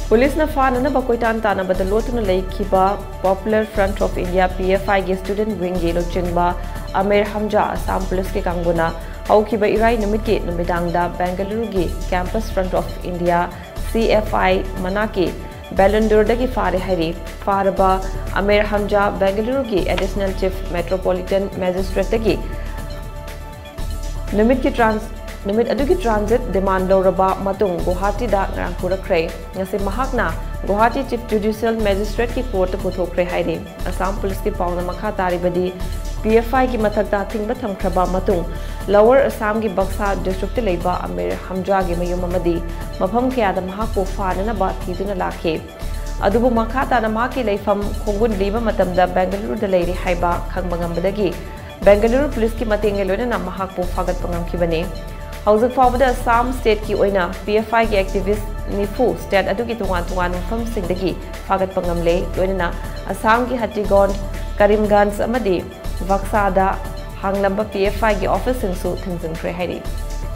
Police na fana bakoitan tana badalotuna laikiba Popular Front of India PFI ge student wing ge Luchingba Phare Hamja Assam Police ke kanguna haukiba irai numit ke numidangda Bengaluru ge Campus Front of India CFI manaki Bellandur dagi Phare hari Pharaba Phare Hamja Bengaluru ge Additional Chief Metropolitan Magistrate dagi numit adugi transit demand loraba matung Guwahati da ngarang purakre ngasi mahakna Guwahati Chief Judicial Magistrate ki court puthokre hairi Assam Police ki pauna makha taribadi PFI ki mathakta thingba thamkhraba matung Lower Assam ki Baksa district leiba Phare Hamja gi mayum amadi mafam kya da mahakpo fanana ba thiduna lakhe adubu makha ta na maki leifam khongun liba matamda Bengaluru da leiri haiba khangbangambadagi Bengaluru Police ki mating elona na mahakpo fagat pangamkhibani Housing forward Assam State ki oina PFI ki activist nifu state adugi tungan mafam singdagi fagat pangamle loina Assam ki Hattigon Karimganj amadi Vaksada hanglamba PFI ki office singsu thingzingkhre hairi